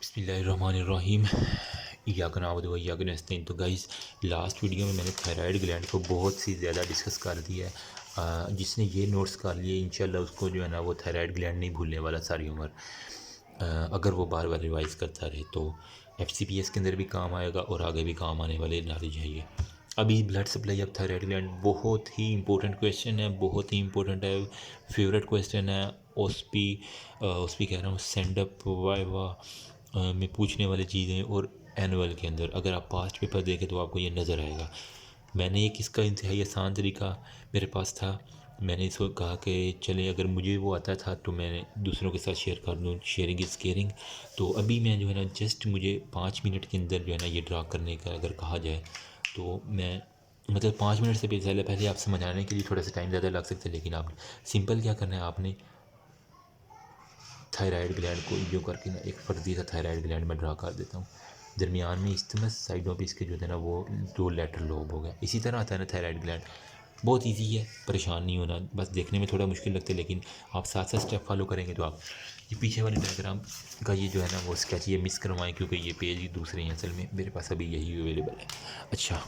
बिस्मिल्लाहिर्रहमानिर्रहीम। इय्याका नअबुदु व इय्याका नस्तईन। तो गाइस, लास्ट वीडियो में मैंने थायराइड ग्लैंड को बहुत सी ज़्यादा डिस्कस कर दिया है। जिसने ये नोट्स कर लिए इंशाल्लाह उसको जो है ना वो थायराइड ग्लैंड नहीं भूलने वाला सारी उम्र, अगर वो बार बार रिवाइज करता रहे। तो FCPS के अंदर भी काम आएगा और आगे भी काम आने वाले नॉलेज है ये। अभी blood supply of thyroid gland बहुत ही इंपॉर्टेंट क्वेश्चन है, बहुत ही इंपॉर्टेंट है, फेवरेट क्वेश्चन है। उस भी कह रहा हूँ सेंड अप वाइवा में पूछने वाली चीज़ें, और एनुअल के अंदर अगर आप पास्ट पेपर देखें तो आपको ये नज़र आएगा। मैंने एक इसका इंतहाई आसान तरीका मेरे पास था, मैंने इसको कहा कि चले अगर मुझे वो आता था तो मैं दूसरों के साथ शेयर कर दूँ, शेयरिंग इज़ केयरिंग। तो अभी मैं जो है ना जस्ट मुझे 5 मिनट के अंदर जो है ना ये ड्रा करने का अगर कहा जाए तो मैं मतलब 5 मिनट से भी पहले पहले आप समझाने के लिए थोड़ा सा टाइम ज़्यादा लग सकता है, लेकिन आप सिंपल क्या करना है, आपने थायराइड ग्लैंड को यूँ करके ना एक फर्जी सा थायराइड ग्लैंड में ड्रा कर देता हूँ। दरमियान में इस्तेमाल साइडों पे इसके जो है ना वो 2 लेटर लोब हो गया। इसी तरह आता है ना थायराइड ग्लैंड। बहुत इजी है, परेशान नहीं होना, बस देखने में थोड़ा मुश्किल लगता है, लेकिन आप साथ साथ स्टेप फॉलो करेंगे तो आप ये पीछे वाले डायग्राम का ये जो है ना वो स्केच ये मिस करवाएं, क्योंकि ये पेज ही दूसरे हैं, असल में मेरे पास अभी यही अवेलेबल है। अच्छा,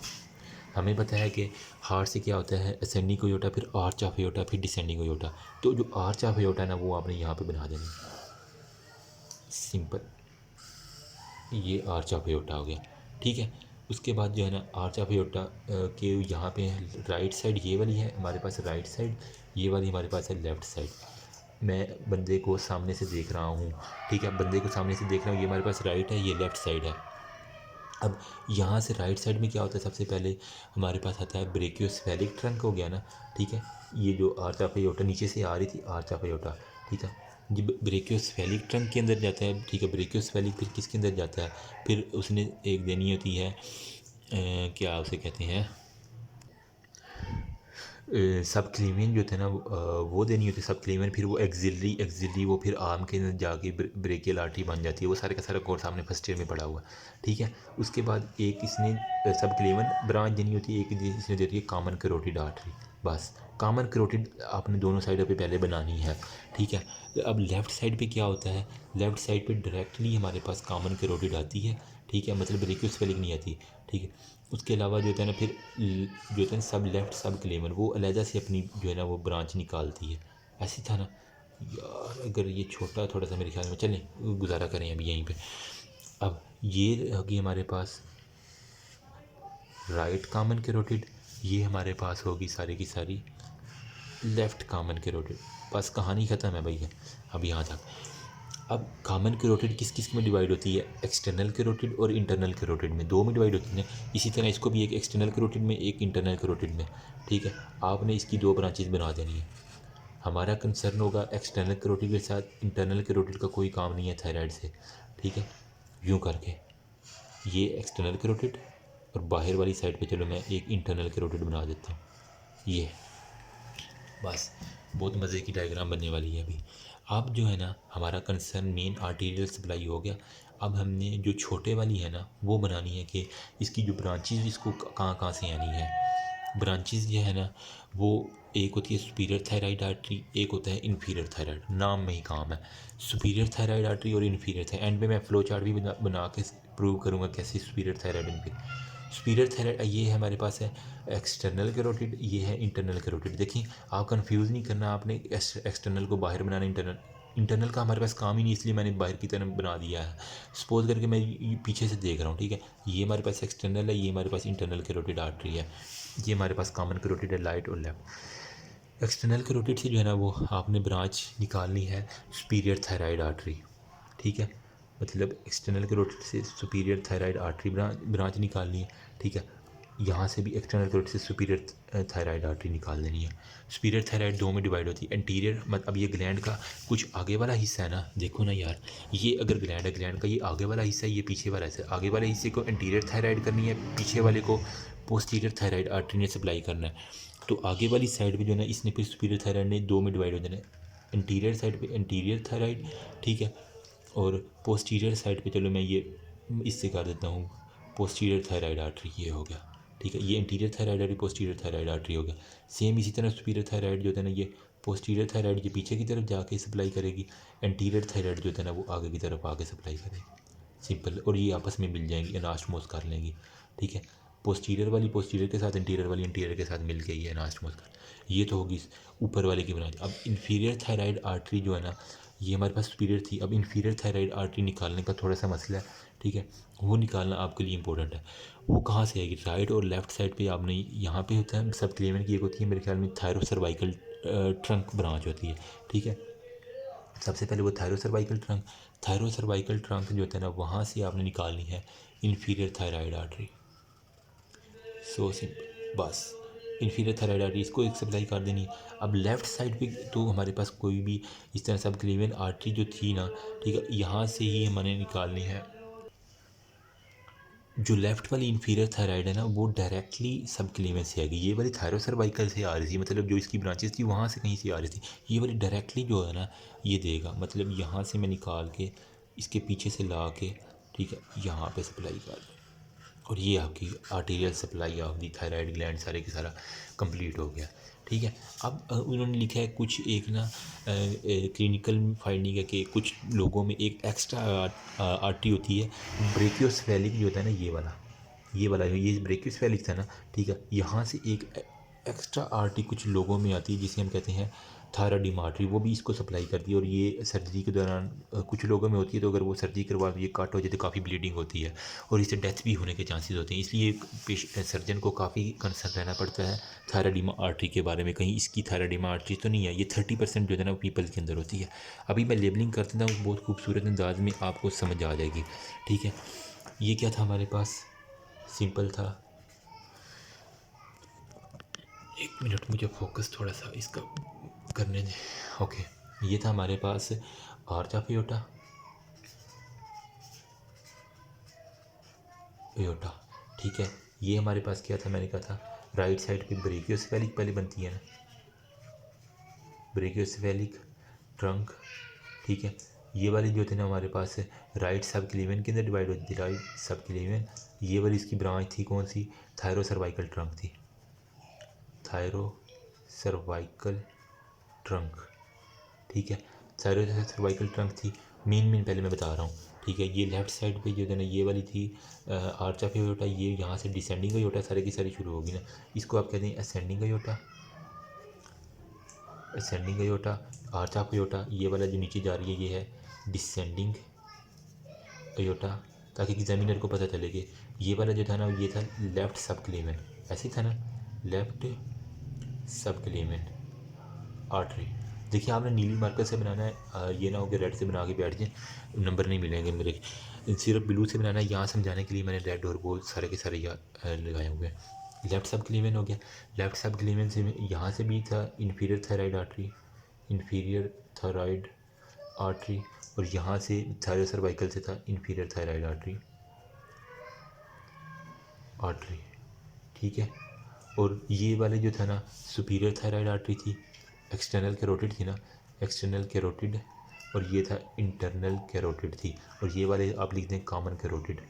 हमें पता है कि हार्ट से क्या होता है, असेंडिंग कोयोटा, फिर आर्च ऑफ एयोटा, फिर डिसेंडिंग कोयोटा। तो जो आर्च ऑफ एयोटा है ना वो आपने यहाँ पे बना देना, सिंपल। ये आर्च ऑफ एयोटा हो गया, ठीक है। उसके बाद जो है ना आर्च ऑफ एयोटा के यहाँ पे राइट साइड ये वाली है हमारे पास, राइट साइड ये वाली हमारे पास है लेफ़्ट साइड। मैं बंदे को सामने से देख रहा हूँ, ठीक है, बंदे को सामने से देख रहा हूँ, ये हमारे पास राइट है, ये लेफ़्ट साइड है। अब यहाँ से राइट साइड में क्या होता है, सबसे पहले हमारे पास आता है ब्रेकियोसेफेलिक ट्रंक हो गया ना, ठीक है। ये जो आर्च ऑफ एयोटा नीचे से आ रही थी आर्च ऑफ एयोटा, ठीक है, ये ब्रेकियोसेफेलिक ट्रंक के अंदर जाता है, ठीक है। ब्रेकियोसेफेलिक फिर किसके अंदर जाता है, फिर उसने एक देनी होती है क्या उसे कहते हैं, सब क्लीवियन जो थे ना वो देनी होती है सब क्लीवियन, फिर वो एक्सिलरी वो फिर आर्म के अंदर जाके ब्रेकियल आर्टरी बन जाती है। वो सारे का सारा कोर्स सामने फर्स्ट ईयर में पढ़ा हुआ, ठीक है। उसके बाद एक इसने सब क्लीवियन ब्रांच देनी होती है, एक इसने देती है कॉमन कैरोटिड आर्टरी। बस कॉमन कैरोटिड आपने दोनों साइडों पे पहले बनानी है, ठीक है। अब लेफ़्ट साइड पे क्या होता है, लेफ़्ट साइड पे डायरेक्टली हमारे पास कॉमन कैरोटिड आती है, ठीक है, मतलब ब्रेकियोसेफेलिक नहीं आती, ठीक है। उसके अलावा जो होता है ना फिर जो होता है सब लेफ़्ट सब क्लेमर वो अलहदा से अपनी जो है ना वो ब्रांच निकालती है। ऐसी था ना यार, अगर ये छोटा थोड़ा सा मेरे ख्याल में, चलें गुजारा करें अभी यहीं पे। अब ये होगी हमारे पास राइट कॉमन कैरोटिड, ये हमारे पास होगी सारी की सारी लेफ़्ट कॉमन कैरोटिड। बस कहानी ख़त्म है भैया अब यहाँ तक। अब कॉमन कैरोटिड किस किस में डिवाइड होती है, एक्सटर्नल कैरोटिड और इंटरनल कैरोटिड में, दो में डिवाइड होती है। इसी तरह इसको भी एक एक्सटर्नल कैरोटिड में एक इंटरनल कैरोटिड में, ठीक है। आपने इसकी 2 ब्रांचेस बना देनी है। हमारा कंसर्न होगा एक्सटर्नल कैरोटिड के साथ, इंटरनल कैरोटिड का कोई काम नहीं है थायराइड से, ठीक है। यूँ करके ये एक्सटर्नल कैरोटिड और बाहर वाली साइड पे चलो मैं एक इंटरनल कैरोटिड बना देता हूँ। ये बस बहुत मज़े की डायग्राम बनने वाली है अभी। अब जो है ना हमारा कंसर्न मेन आर्टीरियल सप्लाई हो गया। अब हमने जो छोटे वाली है ना वो बनानी है कि इसकी जो ब्रांचेज इसको कहाँ कहाँ से आनी है। ब्रांचेज जो है ना वो एक होती है सुपीरियर थायराइड आर्टरी, एक होता है इन्फीरियर थायराइड, नाम में ही काम है। सुपीरियर थायराइड आर्टरी और इन्फीरियर थायराइड, एंड में मैं फ्लो चार्ट भी बना के प्रूव करूँगा कैसे superior thyroid inferior. Superior thyroid ये है हमारे पास है एक्सटर्नल कैरोटिड, ये है इंटरनल कैरोटिड। देखिए आप कंफ्यूज नहीं करना, आपने एक्सटर्नल को बाहर बनाना, इंटरनल का हमारे पास काम ही नहीं, इसलिए मैंने बाहर की तरफ बना दिया है। सपोज करके मैं पीछे से देख रहा हूँ, ठीक है, ये हमारे पास एक्सटर्नल है, ये हमारे पास इंटरनल कैरोटिड आर्टरी है, ये हमारे पास कॉमन कैरोटिड है राइट और लेफ्ट। एक्सटर्नल कैरोटिड से जो है ना वो आपने ब्रांच निकालनी है सुपीरियर थायराइड आर्टरी, ठीक है। मतलब एक्सटर्नल कैरोटिड से सुपीरियर थायराइड आर्टरी ब्रांच निकालनी है, ठीक है। यहाँ से भी एक्सटर्नल कैरोटिड से सुपीरियर थायराइड आर्टरी निकाल देनी है। सुपीरियर थायराइड 2 में डिवाइड होती है, एंटीरियर मतलब अब ये ग्लैंड का कुछ आगे वाला हिस्सा है ना, देखो ना यार, ये अगर ग्लैंड है, ग्लैंड का ये आगे वाला हिस्सा है, ये पीछे वाला हिस्सा है। आगे वाले हिस्से को एंटीरियर थायराइड करनी है, पीछे वाले को पोस्टीरियर थायराइड आर्टरी ने सप्लाई करना है। तो आगे वाली साइड पे जो है ना इसने फिर सुपीरियर थायराइड ने 2 में डिवाइड हो जाना है। एंटीरियर साइड पे एंटीरियर थायराइड, ठीक है, और पोस्टीरियर साइड पे चलो मैं ये इससे कर देता हूँ पोस्टीरियर थायराइड आर्टरी, ये हो गया, ठीक है। ये interior thyroid artery posterior thyroid artery हो गया। सेम इसी तरह सुपीरियर थायराइड जो है ना ये पोस्टीरियर थायराइड ये पीछे की तरफ जाके सप्लाई करेगी, एंटीरियर थायराइड जो है ना वो आगे की तरफ आके सप्लाई करेगी। सिंपल, और ये आपस में मिल जाएंगी, एनास्टोमोस कर लेंगी, ठीक है। पोस्टीरियर वाली पोस्टीरियर के साथ, इंटीरियर वाली इंटीरियर के साथ मिल के ये एनास्टोमोस कर, ये तो होगी ऊपर वाले की ब्रांच। अब इन्फीरियर थायराइड आर्टरी जो है ना, ये हमारे पास सुपीरियर थी, अब इन्फीरियर थायराइड आर्टरी निकालने का थोड़ा सा मसला है, ठीक है। वो निकालना आपके लिए इंपॉर्टेंट है। वो कहाँ से आएगी, राइट और लेफ्ट साइड पे आपने, यहाँ पे होता है सब क्लेमेंट की एक होती है मेरे ख्याल में थायरो सर्वाइकल ट्रंक ब्रांच होती है, ठीक है। सबसे पहले वो थायरो सर्वाइकल ट्रंक जो होता है ना, वहाँ से आपने निकालनी है inferior thyroid artery. So simple, बस इन्फीरियर थायराइड आर्टरी इसको एक सप्लाई कर देनी है। अब लेफ़्ट साइड पे तो हमारे पास कोई भी इस तरह सब क्लेवियन आर्टरी जो थी ना, ठीक है, यहाँ से ही हमें निकालनी है। जो लेफ़्ट वाली इन्फीरियर थायराइड है ना, वो डायरेक्टली सब क्लेवियन से आएगी। ये वाली थायरो सर्वाइकल से आ रही थी, मतलब जो इसकी ब्रांचेस थी वहाँ से कहीं से आ रही थी। ये वाली डायरेक्टली जो है ना, ये देगा, मतलब यहाँ से मैं निकाल के इसके पीछे से ला के, ठीक है, यहाँ पे सप्लाई कर दूँ, और ये आपकी arterial supply of the thyroid gland सारे के सारा कंप्लीट हो गया, ठीक है। अब उन्होंने लिखा है कुछ एक ना क्लिनिकल फाइंडिंग है कि कुछ लोगों में एक एक्स्ट्रा आर्टरी होती है, ब्रेकियोसेफेलिक जो होता है ना, ये ब्रेकियोसेफेलिक था ना, ठीक है। यहाँ से एक एक्स्ट्रा आर्टरी कुछ लोगों में आती है जिसे हम कहते हैं थायराइडिम आर्टरी, वो भी इसको सप्लाई करती है, और ये सर्जरी के दौरान कुछ लोगों में होती है, तो अगर वो सर्जरी करवा ये कट हो जाए तो काफ़ी ब्लीडिंग होती है, और इससे डेथ भी होने के चांसेस होते हैं। इसलिए सर्जन को काफ़ी कंसर्न रहना पड़ता है थायराइडिम आर्टरी के बारे में, कहीं इसकी थायराइडिम आर्टरी तो नहीं है। ये 30% जो है ना, वो पीपल के अंदर होती है। अभी मैं लेबलिंग कर देता हूँ बहुत खूबसूरत अंदाज में, आपको समझ आ जाएगी, ठीक है। ये क्या था हमारे पास, सिंपल था। एक मिनट, मुझे फोकस थोड़ा सा इसका करने दें। ओके, ये था हमारे पास आर्चा पियोटा, ठीक है। ये हमारे पास क्या था, मैंने कहा था राइट साइड पे ब्रेकियोसेफेलिक पहले बनती है ना, ब्रेकियोसेफेलिक ट्रंक, ठीक है। ये वाली जो थी ना हमारे पास राइट सब क्लीवेन के अंदर डिवाइड होती थी, राइट सब क्लीवेन। ये वाली इसकी ब्रांच थी कौन सी, थायरो सर्वाइकल ट्रंक थी, थायरो सर्वाइकल ट्रंक, ठीक है। थायरो सर्वाइकल ट्रंक थी। मेन पहले मैं बता रहा हूँ, ठीक है। ये लेफ्ट साइड पे जो है ना, ये वाली थी आर्च ऑफ एयोटा, ये यहाँ से डिसेंडिंग एयोटा सारे की सारी शुरू होगी ना, इसको आप कहते हैं ascending aorta, ascending aorta. Arch of aorta ये वाला जो नीचे जा रही है, ये है डिसेंडिंग एयोटा, ताकि एग्जामिनर को पता चले कि ये वाला जो था ना, ये था लेफ्ट सब क्लेमेन, ऐसे ही था ना, लेफ्ट सब क्लेमेन आर्टरी। देखिए आपने नीली मार्कर से बनाना है, ये ना हो कि रेड से बना के बैठ जाए, नंबर नहीं मिलेंगे मेरे। सिर्फ ब्लू से बनाना है, यहाँ समझाने के लिए मैंने रेड और गोल्ड सारे के सारे लगाए हुए हैं। लेफ्ट सब क्लीवेन हो गया, लेफ्ट सब क्लीवेन से यहाँ से भी था inferior thyroid artery, inferior thyroid artery, और यहाँ से थायरो सर्वाइकल से था इन्फीरियर थायराइड आर्टरी, ठीक है। और ये वाले जो था ना, सुपीरियर थायराइड आर्टरी थी, एक्सटर्नल कैरोटिड थी ना, एक्सटर्नल कैरोटिड, और ये था इंटरनल कैरोटिड थी। और ये वाले आप लिख दें common carotid,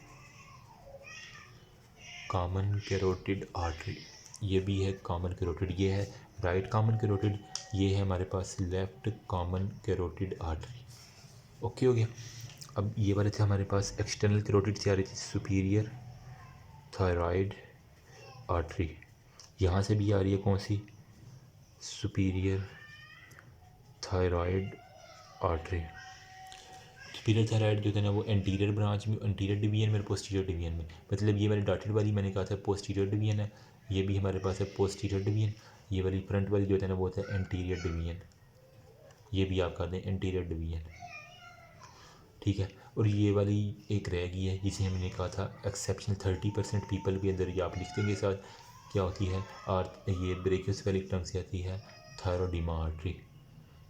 common carotid artery, ये भी है कॉमन कैरोटिड, ये है राइट कॉमन कैरोटिड, ये है हमारे पास left common carotid artery. Okay हो गया। अब ये वाले थे हमारे पास एक्सटर्नल कैरोटिड से आ रही थी सुपीरियर थायराइड आर्टरी, यहाँ से भी आ रही है कौन सी, superior thyroid artery. Superior thyroid जो है ना, वो एंटीरियर ब्रांच में, एंटीरियर डिवीजन में, पोस्टीरियर डिवीजन में, मतलब ये वाली डॉटेड वाली मैंने कहा था पोस्टीरियर डिवीजन है, ये भी हमारे पास है पोस्टीरियर डिवीजन। ये वाली फ्रंट वाली जो है ना, वो होता है एंटीरियर डिवीजन, ये भी आप कर दें एंटीरियर डिवीजन, ठीक है। और ये वाली एक रह गई है जिसे हमने कहा था एक्सेप्शनल 30% पीपल के अंदर, ये आप लिख देंगे साथ क्या होती है, और ये ब्रेकियोसेफेलिक ट्रंक से आती है थायरोडीमा आर्टरी,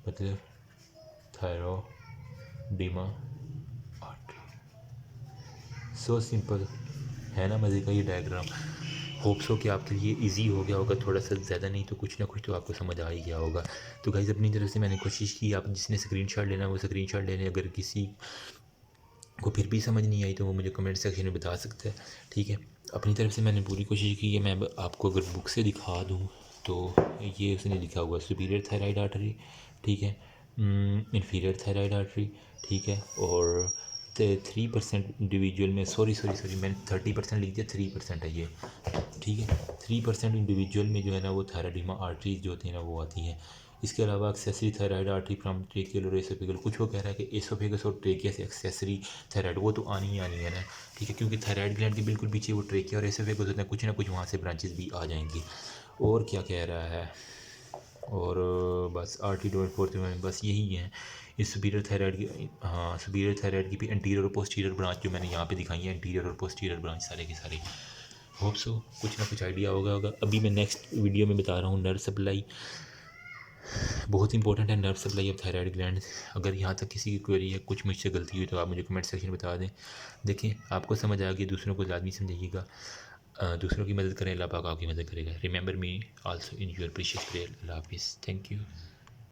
मतलब थायरोडीमा आर्टरी। सो सिंपल है ना, मज़े का ये डायग्राम। होप्स हो कि आपके लिए इजी हो गया होगा थोड़ा सा, ज़्यादा नहीं तो कुछ ना कुछ तो आपको समझ आ ही गया होगा। तो गाइस अपनी तरफ से मैंने कोशिश की, आप जिसने स्क्रीनशॉट लेना वो स्क्रीनशॉट ले लें। अगर किसी को फिर भी समझ नहीं आई तो वो मुझे कमेंट सेक्शन में बता सकते हैं, ठीक है। अपनी तरफ से मैंने पूरी कोशिश की है। मैं आपको अगर बुक से दिखा दूँ तो ये उसने लिखा हुआ सुपीरियर थायराइड आर्टरी, ठीक है, इन्फीरियर थायराइड आर्टरी, ठीक है, और 3% इंडिविजुअल में, सॉरी मैंने 30% लिख दिया, 3% है ये, ठीक है। 3% इंडिविजुअल में जो है ना वो थायराइडिमा आर्टरीज जो होती हैं ना वो आती हैं। इसके अलावा accessory thyroid artery from tracheal और एसोफेगल, कुछ वो कह रहा है कि एसोफेगस और ट्रेकिया से एक्सेसरी थायराइड, वो तो आनी ही आनी है ना, ठीक है, क्योंकि थायराइड ग्लैंड के बिल्कुल पीछे वो ट्रेकिया और एसोफेगस होते हैं, कुछ ना कुछ वहाँ से ब्रांचेस भी आ जाएंगी। और क्या कह रहा है, और बस आर्टिडोर फोर्थ में बस यही है। इस सुपीरियर थायराइड की, हाँ सुपीरियर थायराइड की भी एंटीरियर और पोस्टीरियर ब्रांच जो मैंने यहाँ पे दिखाई है, एंटीरियर और पोस्टीरियर ब्रांच सारे के सारे। होप सो कुछ ना कुछ आइडिया होगा। अभी मैं नेक्स्ट वीडियो में बता रहा हूँ नर्व सप्लाई, बहुत इंपॉर्टेंट है nerve supply of thyroid gland. अगर यहाँ तक किसी की क्वेरी है, कुछ मुझसे गलती हुई तो आप मुझे कमेंट सेक्शन में बता दें। देखें आपको समझ आ गई, दूसरों को लाजमी समझाइएगा, दूसरों की मदद करें, अल्लाह पाक आपकी मदद करेगा। Remember me also in your precious prayer. अल्लाह हाफिज़, थैंक यू।